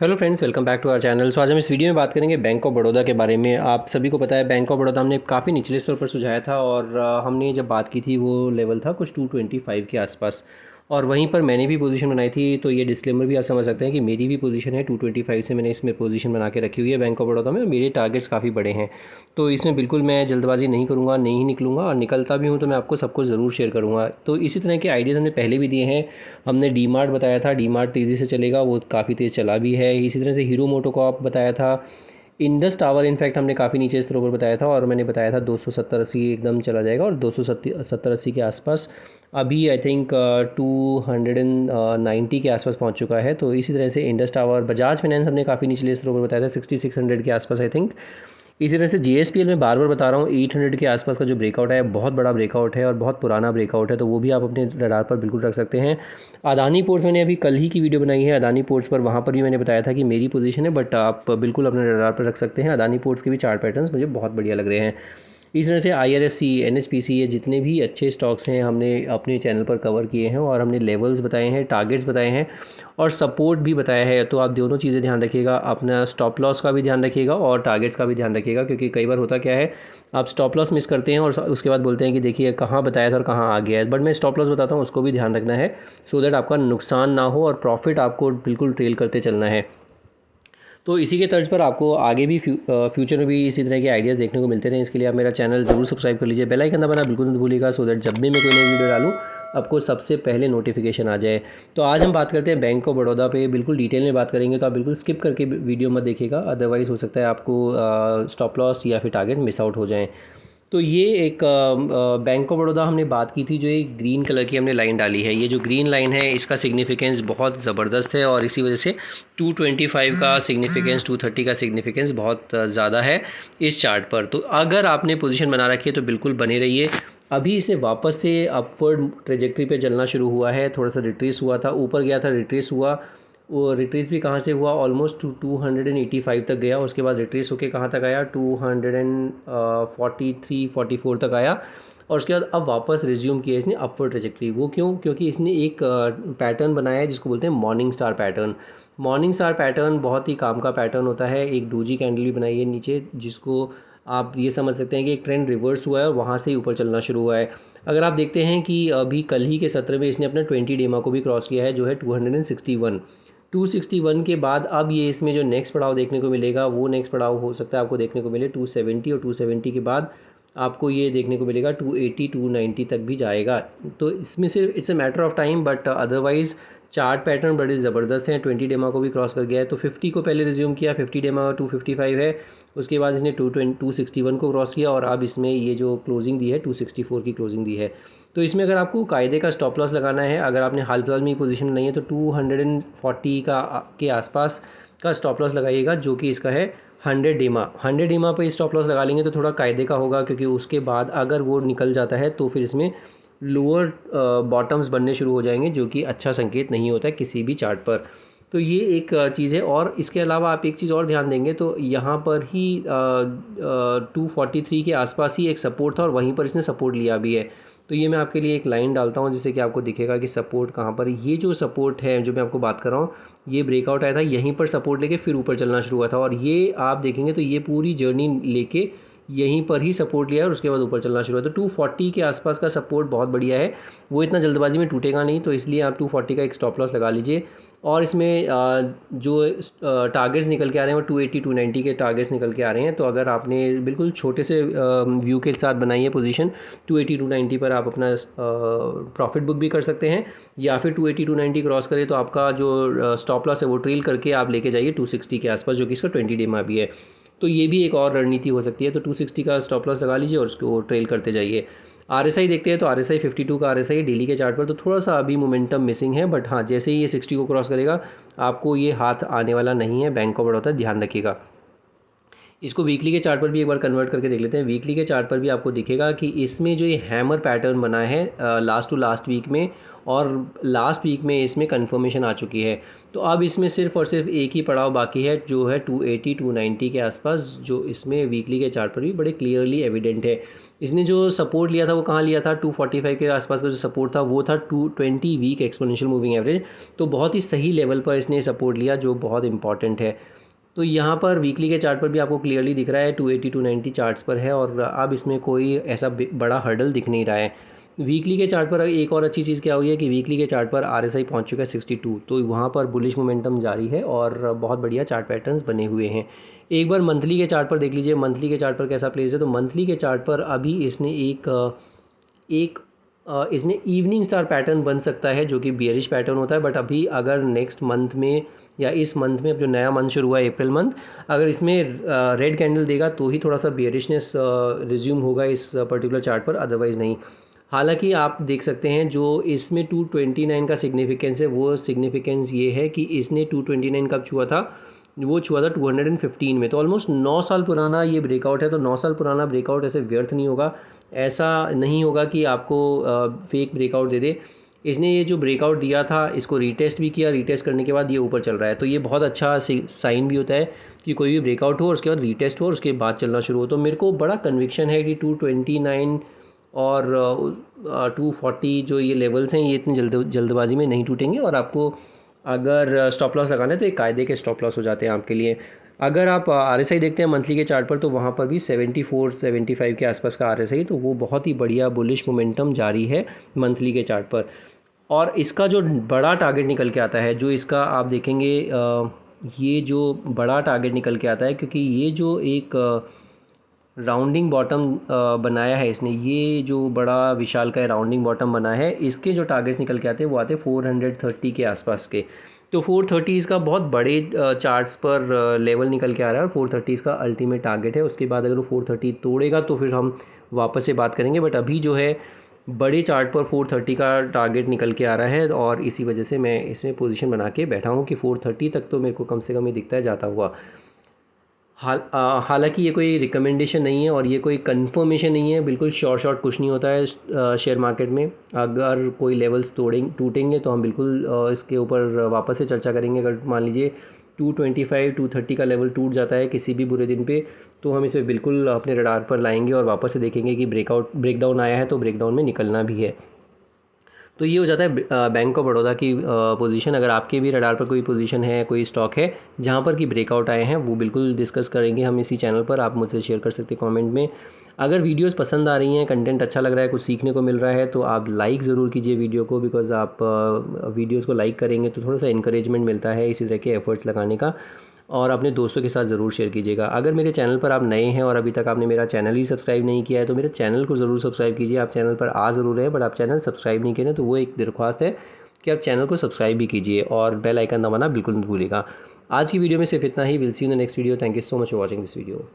Hello friends, welcome back to our channel. So आज हम इस वीडियो में बात करेंगे बैंक ऑफ बड़ौदा के बारे में। आप सभी को पता है बैंक ऑफ बड़ौदा हमने काफ़ी निचले स्तर पर सुझाया था और हमने जब बात की थी वो लेवल था कुछ 225 के आसपास, और वहीं पर मैंने भी पोजीशन बनाई थी। तो ये डिस्क्लेमर भी आप समझ सकते हैं कि मेरी भी पोजीशन है 225 से, मैंने इसमें पोजीशन बना के रखी हुई है बैंक ऑफ बड़ौदा में, और मेरे टारगेट्स काफ़ी बड़े हैं। तो इसमें बिल्कुल मैं जल्दबाजी नहीं करूँगा, नहीं ही निकलूँगा, और निकलता भी हूँ तो मैं आपको सब कुछ ज़रूर शेयर करूँगा। तो इसी तरह के आइडियाज़ हमने पहले भी दिए हैं। हमने डी मार्ट बताया था, डी मार्ट तेज़ी से चलेगा, वो काफ़ी तेज़ चला भी है। इसी तरह से हीरो मोटोकॉर्प बताया था। इंडस टावर इनफैक्ट हमने काफ़ी नीचे स्तरों पर बताया था, और मैंने बताया था 270-80 एकदम चला जाएगा, और 270-80 के आसपास अभी आई थिंक 290 के आसपास पहुंच चुका है। तो इसी तरह से इंडस टावर, बजाज फाइनेंस हमने काफ़ी निचले स्तरों पर बताया था 6600 के आसपास आई थिंक। इसी तरह से JSPL में बार बार बता रहा हूँ 800 के आसपास का जो ब्रेकआउट है, बहुत बड़ा ब्रेकआउट है और बहुत पुराना ब्रेकआउट है, तो वो भी आप अपने रडार पर बिल्कुल रख सकते हैं। अदानी पोर्ट्स मैंने अभी कल ही की वीडियो बनाई है अदानी पोर्ट्स पर, वहाँ पर भी मैंने बताया था कि मेरी पोजीशन है, बट आप बिल्कुल अपने रडार पर रख सकते हैं। अदानी पोर्ट्स के भी चार्ट पैटर्न्स मुझे बहुत बढ़िया लग रहे हैं। इस तरह से IRFC, NHPC, ये जितने भी अच्छे स्टॉक्स हैं हमने अपने चैनल पर कवर किए हैं, और हमने लेवल्स बताए हैं, टारगेट्स बताए हैं, और सपोर्ट भी बताया है। तो आप दोनों चीज़ें ध्यान रखिएगा, अपना स्टॉप लॉस का भी ध्यान रखिएगा और टारगेट्स का भी ध्यान रखिएगा, क्योंकि कई बार होता क्या है, आप स्टॉप लॉस मिस करते हैं और उसके बाद बोलते हैं कि देखिए कहाँ बताया था और कहाँ आ गया है। बट मैं स्टॉप लॉस बताता हूँ, उसको भी ध्यान रखना है, सो दैट आपका नुकसान ना हो और प्रॉफिट आपको बिल्कुल ट्रेल करते चलना है। तो इसी के तर्ज पर आपको आगे भी फ्यूचर में भी इसी तरह के आइडियाज़ देखने को मिलते रहें। इसके लिए आप मेरा चैनल ज़रूर सब्सक्राइब कर लीजिए, बेल आइकन दबाना बिल्कुल मत भूलिएगा, सो दैट जब भी मैं कोई नई वीडियो डालूँ आपको सबसे पहले नोटिफिकेशन आ जाए। तो आज हम बात करते हैं बैंक ऑफ बड़ौदा पे, बिल्कुल डिटेल में बात करेंगे, तो आप बिल्कुल स्किप करके वीडियो मत देखिएगा, अदरवाइज़ हो सकता है आपको स्टॉप लॉस या फिर टारगेट मिस आउट हो जाएँ। तो ये एक बैंक ऑफ बड़ौदा हमने बात की थी, जो एक ग्रीन कलर की हमने लाइन डाली है। ये जो ग्रीन लाइन है इसका सिग्निफिकेंस बहुत ज़बरदस्त है, और इसी वजह से 225 का सिग्निफिकेंस, 230 का सिग्निफिकेंस बहुत ज़्यादा है इस चार्ट पर। तो अगर आपने पोजीशन बना रखी है तो बिल्कुल बने रहिए। अभी इसे वापस से अपवर्ड ट्रेजेक्ट्री पे चलना शुरू हुआ है, थोड़ा सा रिट्रेस हुआ था, ऊपर गया था, रिट्रेस हुआ। वो रिट्रेस भी कहाँ से हुआ, ऑलमोस्ट 285 तक गया, उसके बाद रिट्रेस होके कहाँ तक आया, 243-44 तक आया, और उसके बाद अब वापस रिज्यूम किया इसने अपवर्ड ट्रेजेक्ट्री। वो क्यों? क्योंकि इसने एक पैटर्न बनाया है जिसको बोलते हैं morning star pattern. Morning star pattern बहुत ही काम का पैटर्न होता है। एक डोजी कैंडल भी बनाई है नीचे, जिसको आप ये समझ सकते हैं कि एक ट्रेंड रिवर्स हुआ है और वहाँ से ही ऊपर चलना शुरू हुआ है। अगर आप देखते हैं कि अभी कल ही के सत्र में इसने अपना 20 डेमा को भी क्रॉस किया है, जो है 261 के बाद अब ये इसमें जो नेक्स्ट पड़ाव देखने को मिलेगा, वो नेक्स्ट पड़ाव हो सकता है आपको देखने को मिले 270, और 270 के बाद आपको ये देखने को मिलेगा 280, 290 तक भी जाएगा। तो इसमें सिर्फ it's a matter of time, but otherwise chart pattern बड़े ज़बरदस्त हैं। 20 डेमा को भी क्रॉस कर गया है, तो 50 को पहले रिज्यूम किया, 50 डेमा 255 है, उसके बाद इसने 261 को क्रॉस किया, और अब इसमें ये जो क्लोजिंग दी है 264 की क्लोजिंग दी है। तो इसमें अगर आपको कायदे का स्टॉप लॉस लगाना है, अगर आपने हाल फिलहाल में पोजीशन नहीं है, तो 240 का के आसपास का स्टॉप लॉस लगाइएगा, जो कि इसका है 100 डेमा पे स्टॉप लॉस लगा लेंगे तो थोड़ा कायदे का होगा, क्योंकि उसके बाद अगर वो निकल जाता है तो फिर इसमें लोअर बॉटम्स बनने शुरू हो जाएंगे, जो कि अच्छा संकेत नहीं होता है किसी भी चार्ट पर। तो ये एक चीज़ है, और इसके अलावा आप एक चीज़ और ध्यान देंगे तो यहाँ पर ही 243 के आसपास ही एक सपोर्ट था, और वहीं पर इसने सपोर्ट लिया भी है। तो ये मैं आपके लिए एक लाइन डालता हूँ जिससे कि आपको दिखेगा कि सपोर्ट कहाँ पर। ये जो सपोर्ट है जो मैं आपको बात कर रहा हूँ, ये ब्रेकआउट आया था, यहीं पर सपोर्ट लेके फिर ऊपर चलना शुरू हुआ था, और ये आप देखेंगे तो ये पूरी जर्नी लेके यहीं पर ही सपोर्ट लिया और उसके बाद ऊपर चलना शुरू हुआ। तो 240 के आसपास का सपोर्ट बहुत बढ़िया है, वो इतना जल्दबाजी में टूटेगा नहीं, तो इसलिए आप 240 का एक स्टॉप लॉस लगा लीजिए। और इसमें जो टारगेट्स निकल के आ रहे हैं वो 280, 290 के टारगेट्स निकल के आ रहे हैं। तो अगर आपने बिल्कुल छोटे से व्यू के साथ बनाई है पोजीशन, 280, 290 पर आप अपना प्रॉफिट बुक भी कर सकते हैं, या फिर 280, 290 क्रॉस करें तो आपका जो स्टॉप लॉस है वो ट्रेल करके आप लेके जाइए 260 के आसपास, जो कि इसका 20 डेमा भी है। तो ये भी एक और रणनीति हो सकती है। तो 260 का स्टॉप लॉस लगा लीजिए और उसको ट्रेल करते जाइए। RSI देखते हैं, तो RSI 52 का RSI डेली के चार्ट पर, तो थोड़ा सा अभी मोमेंटम मिसिंग है, बट हाँ जैसे ही ये 60 को क्रॉस करेगा आपको ये हाथ आने वाला नहीं है बैंक ऑफ बड़ौदा, ध्यान रखिएगा। इसको वीकली के चार्ट पर भी एक बार कन्वर्ट करके देख लेते हैं। वीकली के चार्ट पर भी आपको दिखेगा कि इसमें जो ये हैमर पैटर्न बना है लास्ट टू लास्ट वीक में, और लास्ट वीक में इसमें कन्फर्मेशन आ चुकी है। तो अब इसमें सिर्फ और सिर्फ एक ही पड़ाव बाकी है, जो है 280, 290 के आसपास, जो इसमें वीकली के चार्ट पर भी बड़े क्लियरली एविडेंट है। इसने जो सपोर्ट लिया था वो कहाँ लिया था, 245 के आसपास का जो सपोर्ट था वो था 220 वीक एक्सपोनेंशियल मूविंग एवरेज। तो बहुत ही सही लेवल पर इसने सपोर्ट लिया, जो बहुत इंपॉर्टेंट है। तो यहाँ पर वीकली के चार्ट पर भी आपको क्लियरली दिख रहा है 280 290 चार्ट्स पर है, और अब इसमें कोई ऐसा बड़ा हर्डल दिख नहीं रहा है। वीकली के चार्ट पर एक और अच्छी चीज़ क्या हुई है कि वीकली के चार्ट पर RSI पहुँच चुका है 62, तो वहाँ पर बुलिश मोमेंटम जारी है और बहुत बढ़िया चार्ट पैटर्न्स बने हुए हैं। एक बार मंथली के चार्ट पर देख लीजिए, मंथली के चार्ट पर कैसा प्लेस है। तो मंथली के चार्ट पर अभी इसने इसने इवनिंग स्टार पैटर्न बन सकता है, जो कि बियरिश पैटर्न होता है। बट अभी अगर नेक्स्ट मंथ में या इस मंथ में, अब जो नया मंथ शुरू हुआ है अप्रैल मंथ, अगर इसमें रेड कैंडल देगा तो ही थोड़ा सा बियरिशनेस रिज्यूम होगा इस पर्टिकुलर चार्ट पर, अदरवाइज़ नहीं। हालांकि आप देख सकते हैं जो इसमें 229 का सिग्निफिकेंस है, वो सिग्निफिकेंस ये है कि इसने 229 कब छुआ था, वो छुआ था 215 में। तो ऑलमोस्ट 9 साल पुराना ये ब्रेकआउट है। तो 9 साल पुराना ब्रेकआउट ऐसे व्यर्थ नहीं होगा, ऐसा नहीं होगा कि आपको फेक ब्रेकआउट दे दे। इसने ये जो ब्रेकआउट दिया था इसको रीटेस्ट भी किया, रीटेस्ट करने के बाद ये ऊपर चल रहा है। तो ये बहुत अच्छा साइन भी होता है कि कोई भी ब्रेकआउट हो और उसके बाद रीटेस्ट हो और उसके बाद चलना शुरू हो। तो मेरे को बड़ा कन्विक्शन है कि 229 और 240 जो ये लेवल्स हैं ये इतनी जल्दबाजी में नहीं टूटेंगे, और आपको अगर स्टॉप लॉस लगाना है तो एक कायदे के स्टॉप लॉस हो जाते हैं आपके लिए। अगर आप RSI देखते हैं मंथली के चार्ट पर, तो वहाँ पर भी 74 75 के आसपास का RSI, तो वो बहुत ही बढ़िया बुलिश मोमेंटम जारी है मंथली के चार्ट पर। और इसका जो बड़ा टारगेट निकल के आता है, जो इसका आप देखेंगे ये जो बड़ा टारगेट निकल के आता है, क्योंकि ये जो एक राउंडिंग बॉटम बनाया है इसने, ये जो बड़ा विशाल का राउंडिंग बॉटम बना है, इसके जो टारगेट निकल के आते हैं वो आते हैं 430 के आसपास के। तो 430 इसका बहुत बड़े चार्ट्स पर लेवल निकल के आ रहा है, और 430 इसका अल्टीमेट टारगेट है। उसके बाद अगर वो 430 तोड़ेगा तो फिर हम वापस से बात करेंगे। बट अभी जो है बड़े चार्ट पर 430 का टारगेट निकल के आ रहा है, और इसी वजह से मैं इसमें पोजीशन बना के बैठा हूँ कि 430 तक तो मेरे को कम से कम ये दिखता है जाता हुआ। हालांकि ये कोई रिकमेंडेशन नहीं है और ये कोई कंफर्मेशन नहीं है, बिल्कुल शॉर्ट कुछ नहीं होता है शेयर मार्केट में। अगर कोई लेवल्स टूटेंगे तो हम बिल्कुल इसके ऊपर वापस से चर्चा करेंगे। अगर मान लीजिए 225 230 का लेवल टूट जाता है किसी भी बुरे दिन पे, तो हम इसे बिल्कुल अपने रडार पर लाएंगे और वापस से देखेंगे कि ब्रेकडाउन आया है तो ब्रेकडाउन में निकलना भी है। तो ये हो जाता है बैंक ऑफ बड़ौदा की पोजीशन। अगर आपके भी रडार पर कोई पोजीशन है, कोई स्टॉक है जहाँ पर कि ब्रेकआउट आए हैं, वो बिल्कुल डिस्कस करेंगे हम इसी चैनल पर। आप मुझसे शेयर कर सकते हैं कमेंट में। अगर वीडियोस पसंद आ रही हैं, कंटेंट अच्छा लग रहा है, कुछ सीखने को मिल रहा है, तो आप लाइक ज़रूर कीजिए वीडियो को, बिकॉज़ आप वीडियोज़ को लाइक करेंगे तो थोड़ा सा इंकरेजमेंट मिलता है इसी तरह के एफर्ट्स लगाने का। और अपने दोस्तों के साथ ज़रूर शेयर कीजिएगा। अगर मेरे चैनल पर आप नए हैं और अभी तक आपने मेरा चैनल ही सब्सक्राइब नहीं किया है, तो मेरे चैनल को ज़रूर सब्सक्राइब कीजिए। आप चैनल पर आ ज़रूर रहे हैं, बट आप चैनल सब्सक्राइब नहीं करें, तो वो एक दरख्वास्त है कि आप चैनल को सब्सक्राइब भी कीजिए और बेल आइकन दबाना बिल्कुल मत भूलिएगा। आज की वीडियो में सिर्फ इतना ही। Will see you in the next video. Thank you so much for watching this video.